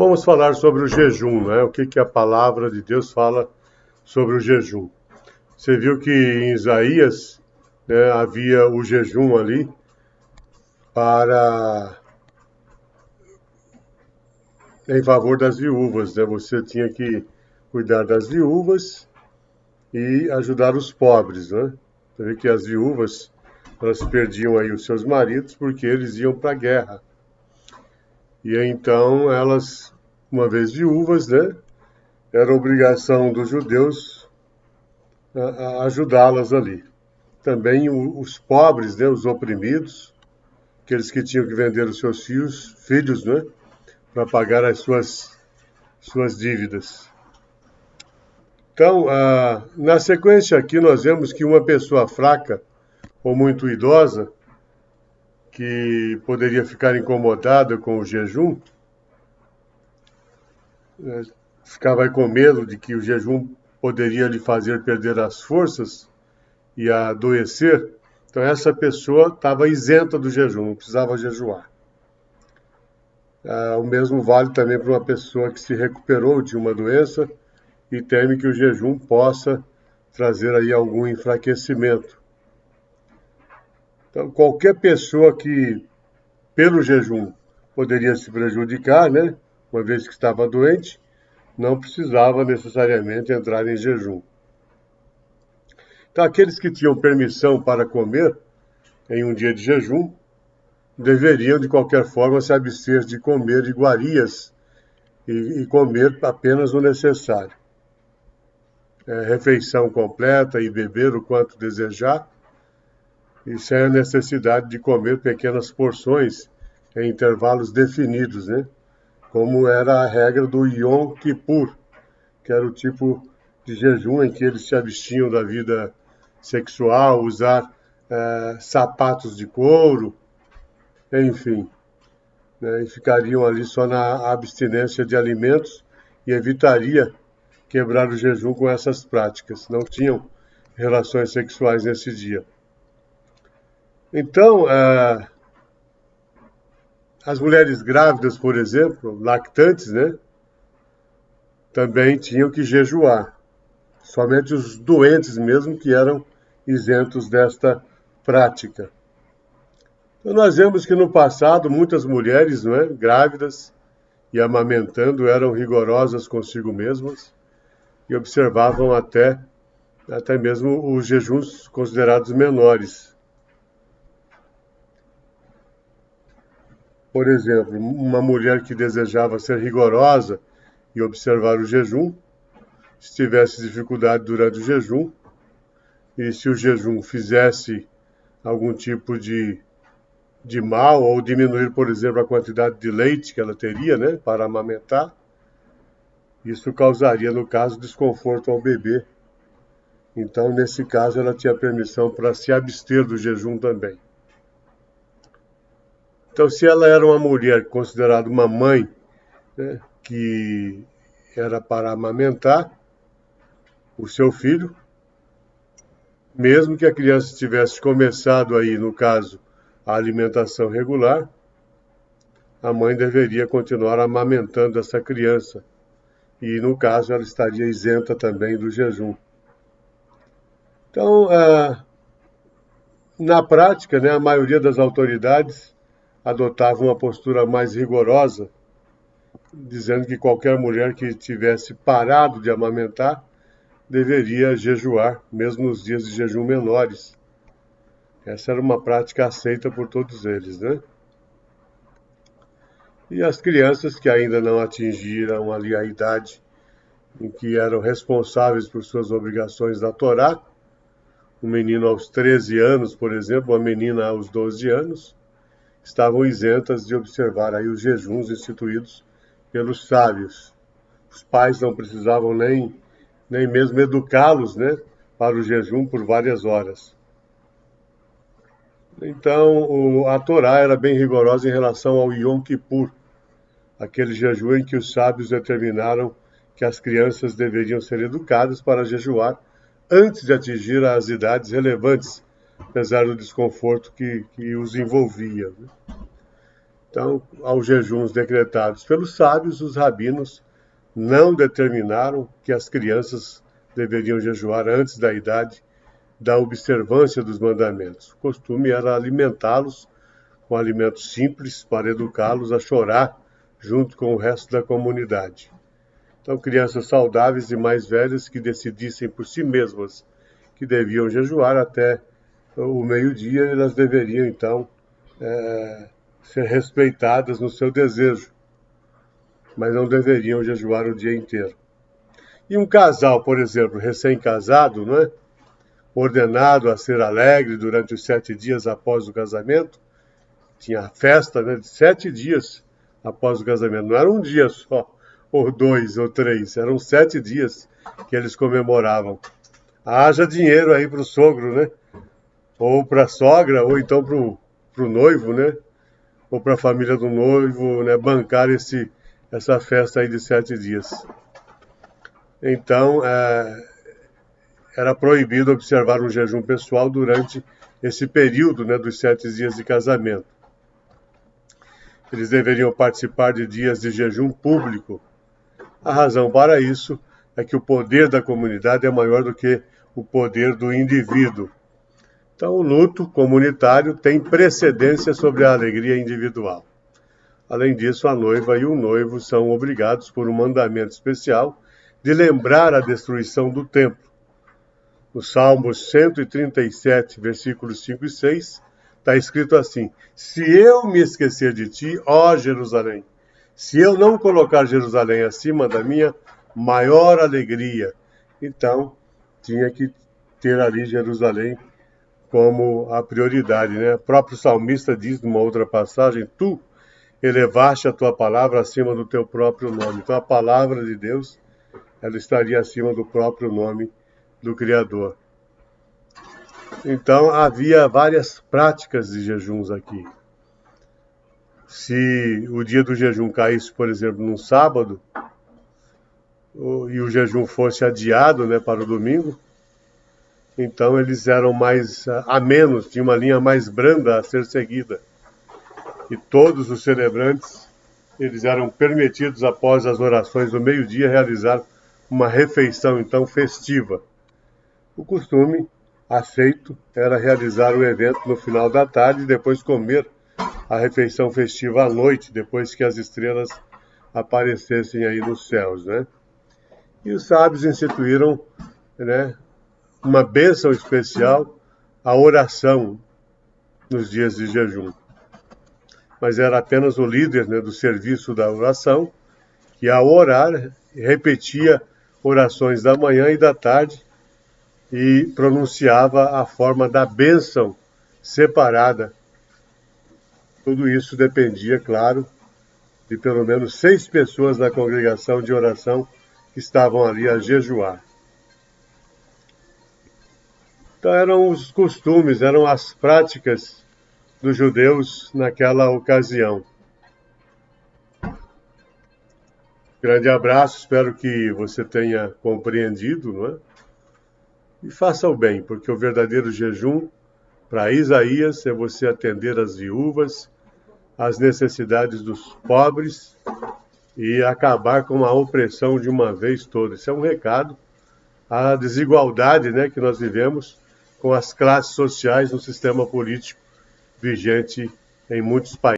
vamos falar sobre o jejum, né? O que a palavra de Deus fala sobre o jejum. Você viu que em Isaías, né, havia o jejum ali em favor das viúvas, né? Você tinha que cuidar das viúvas e ajudar os pobres, né? Você vê que as viúvas, elas perdiam aí os seus maridos porque eles iam para a guerra. E então elas, uma vez viúvas, né? Era obrigação dos judeus a ajudá-las ali. Também os pobres, né, os oprimidos, aqueles que tinham que vender os seus filhos, né, para pagar as suas dívidas. Então, na sequência aqui, nós vemos que uma pessoa fraca ou muito idosa, que poderia ficar incomodada com o jejum, ficava com medo de que o jejum poderia lhe fazer perder as forças e adoecer. Então essa pessoa estava isenta do jejum, não precisava jejuar. O mesmo vale também para uma pessoa que se recuperou de uma doença e teme que o jejum possa trazer aí algum enfraquecimento. Então qualquer pessoa que pelo jejum poderia se prejudicar, né, uma vez que estava doente, não precisava necessariamente entrar em jejum. Então aqueles que tinham permissão para comer em um dia de jejum, deveriam, de qualquer forma, se abster de comer iguarias e comer apenas o necessário. Refeição completa e beber o quanto desejar, e sem a necessidade de comer pequenas porções em intervalos definidos, né? Como era a regra do Yom Kippur, que era o tipo de jejum em que eles se abstinham da vida sexual, usar sapatos de couro, enfim, né, e ficariam ali só na abstinência de alimentos e evitaria quebrar o jejum com essas práticas. Não tinham relações sexuais nesse dia. Então, as mulheres grávidas, por exemplo, lactantes, né, também tinham que jejuar. Somente os doentes mesmo que eram isentos desta prática. Então, nós vemos que no passado muitas mulheres, não é, grávidas e amamentando eram rigorosas consigo mesmas e observavam até mesmo os jejuns considerados menores. Por exemplo, uma mulher que desejava ser rigorosa e observar o jejum, se tivesse dificuldade durante o jejum, e se o jejum fizesse algum tipo de mal, ou diminuir, por exemplo, a quantidade de leite que ela teria, né, para amamentar, isso causaria, no caso, desconforto ao bebê. Então, nesse caso, ela tinha permissão para se abster do jejum também. Então, se ela era uma mulher considerada uma mãe, né, que era para amamentar o seu filho, mesmo que a criança tivesse começado aí, no caso, a alimentação regular, a mãe deveria continuar amamentando essa criança. E, no caso, ela estaria isenta também do jejum. Então, na prática, né, a maioria das autoridades adotava uma postura mais rigorosa, dizendo que qualquer mulher que tivesse parado de amamentar deveria jejuar, mesmo nos dias de jejum menores. Essa era uma prática aceita por todos eles, né? E as crianças que ainda não atingiram ali a idade em que eram responsáveis por suas obrigações da Torá, um menino aos 13 anos, por exemplo, uma menina aos 12 anos, estavam isentas de observar aí os jejuns instituídos pelos sábios. Os pais não precisavam nem mesmo educá-los, né, para o jejum por várias horas. Então, a Torá era bem rigorosa em relação ao Yom Kippur, aquele jejum em que os sábios determinaram que as crianças deveriam ser educadas para jejuar antes de atingir as idades relevantes, apesar do desconforto que os envolvia. Então, aos jejuns decretados pelos sábios, os rabinos não determinaram que as crianças deveriam jejuar antes da idade da observância dos mandamentos. O costume era alimentá-los com alimentos simples para educá-los a chorar junto com o resto da comunidade. Então, crianças saudáveis e mais velhas que decidissem por si mesmas que deviam jejuar até o meio-dia, elas deveriam, então, ser respeitadas no seu desejo, mas não deveriam jejuar o dia inteiro. E um casal, por exemplo, recém-casado, não é? Ordenado a ser alegre durante os 7 dias após o casamento, tinha festa, né, de 7 dias após o casamento, não era um dia só, ou 2 ou 3, eram 7 dias que eles comemoravam. Haja dinheiro aí para o sogro, né? Ou para a sogra, ou então para o noivo, né? Ou para a família do noivo, né? Bancar essa festa aí de 7 dias. Então, era proibido observar um jejum pessoal durante esse período, né, dos 7 dias de casamento. Eles deveriam participar de dias de jejum público. A razão para isso é que o poder da comunidade é maior do que o poder do indivíduo. Então, o luto comunitário tem precedência sobre a alegria individual. Além disso, a noiva e o noivo são obrigados por um mandamento especial de lembrar a destruição do templo. No Salmos 137, versículos 5 e 6, está escrito assim: se eu me esquecer de ti, ó Jerusalém, se eu não colocar Jerusalém acima da minha maior alegria. Então, tinha que ter ali Jerusalém como a prioridade, né? O próprio salmista diz numa outra passagem: tu elevaste a tua palavra acima do teu próprio nome. Então, a palavra de Deus, ela estaria acima do próprio nome do Criador. Então, havia várias práticas de jejuns aqui. Se o dia do jejum caísse, por exemplo, num sábado, e o jejum fosse adiado, né, para o domingo, então eles eram mais amenos, tinha uma linha mais branda a ser seguida. E todos os celebrantes, eles eram permitidos, após as orações do meio-dia, realizar uma refeição, então, festiva. O costume aceito era realizar o evento no final da tarde e depois comer a refeição festiva à noite, depois que as estrelas aparecessem aí nos céus, né? E os sábios instituíram, né, uma bênção especial, a oração nos dias de jejum. Mas era apenas o líder, né, do serviço da oração, que ao orar repetia orações da manhã e da tarde e pronunciava a forma da bênção separada. Tudo isso dependia, claro, de pelo menos 6 pessoas da congregação de oração que estavam ali a jejuar. Então eram os costumes, eram as práticas dos judeus naquela ocasião. Grande abraço, espero que você tenha compreendido, não é? E faça o bem, porque o verdadeiro jejum para Isaías é você atender as viúvas, as necessidades dos pobres e acabar com a opressão de uma vez toda. Isso é um recado à desigualdade, né, que nós vivemos com as classes sociais no sistema político vigente em muitos países.